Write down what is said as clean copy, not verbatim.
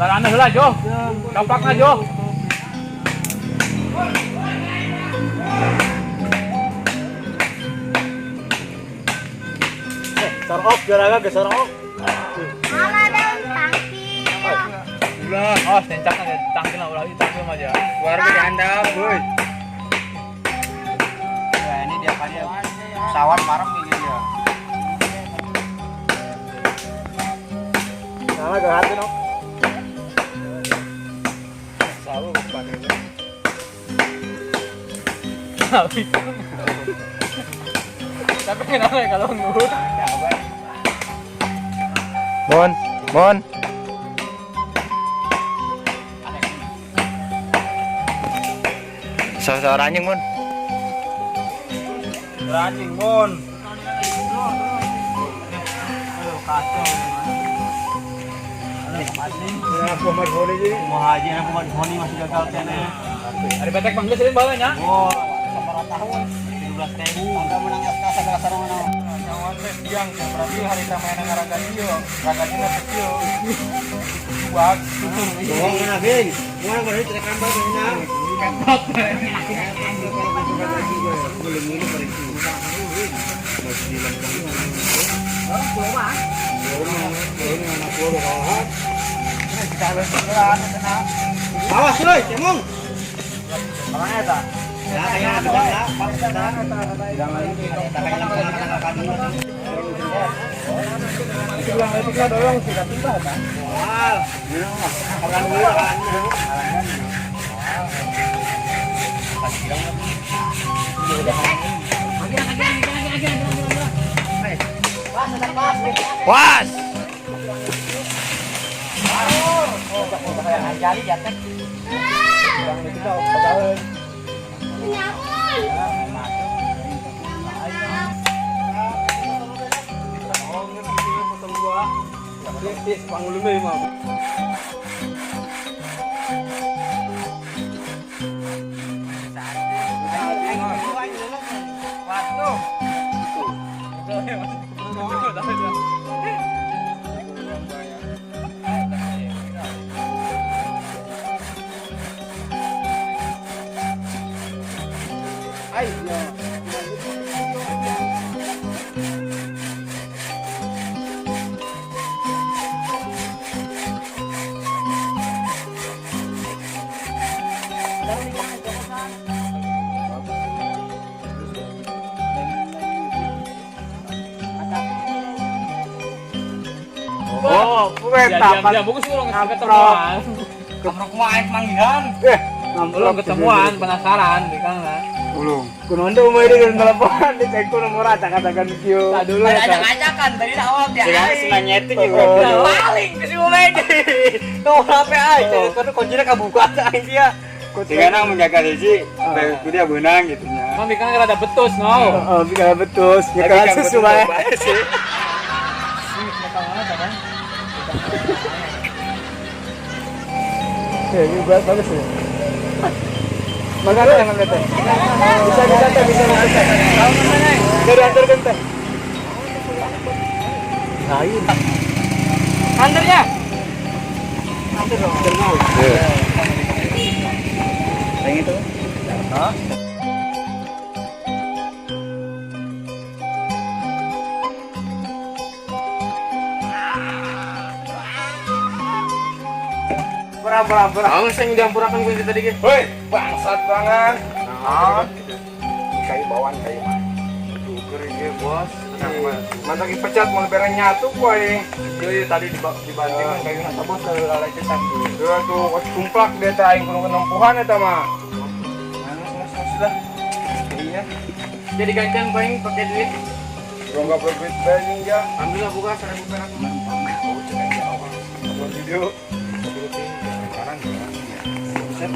Tarana heula Jo. Kapakna Jo. Sorok jaraga ge sorok. Ala daun tangki. Ulah, oh sencakna ge tangkina ulah itu tangkil aja. Warga diandap, boy. Ya ini dia kali ya. Sawan marem gitu dia. Salah ge hati no. Sawo pakai. Tapi kenapa ya kalau ngur? Mon. Seorang anjing, Mon. Anjing mon. Aduh kacau. Ya, Muhammad Holi ji. Mau haji aku buat Honi masih gagal kene. Ada betek panggil sering bawa nya. Oh, seberapa tahun? 17.000. Anda menang SK segala sarungna. Nyawan teh siang berarti hari tamainan ngaraga ieu. Raganya kecil. Buat Doang mana geng? Mana bari trek kambal beunang. Awas loh, cemong. Orang eta. Ya, kayak gedang lah, pas gedang. Gedang lagi, kayak langsung Bilang etika dorong sudah tiba kan. Wah, makan dulu kan. Was. Jali jatuh. Yang kita pegawai. Panglumi mah. Oh, Diam, bagus lu ketemuan. Kamu kumain manggihan. Belum ketemuan, penasaran, kan lah. Ulung. Kuno ndo umay dengan telepon di cek kuno murah cak-cakan kieu. Tak dulu Ada ya. ajak-ajakan tadi awal dia. Senang nyeting Nah, juga. paling ke si umay. Tuh HP aja, karena kuncinya kebuka aja dia. Jika nang menjaga hiji, bae dia benang gitu nya. Emang bikin rada betus, no. Oh, bisa betul. Ya kan sesuai. Ya, ini bagus ya. Makanan yang teh. Bisa teh, bisa teh. Dari antarkan teh. Lain. Antarnya. Antar dong. Yang itu. Hah? Berapa? Langsung diampurakan kunci tadi ke. Woi, bangsat banget. Nah, kayu bawaan kayu mah. Duker ge, Bos. Mantap dipecat mau bereng nyatu kuy. Jadi tadi dibanting kayu na sabot kalau lalai cetak. Dua tuh tumplak dia teh aing kudu kenempuhan eta mah. Sudah. Iya. Jadi gantian paling pakai duit. Rongga profit banyak ya. Ambillah buka 1000 perak. Oh, cekai awal. Video. Sekarang ya.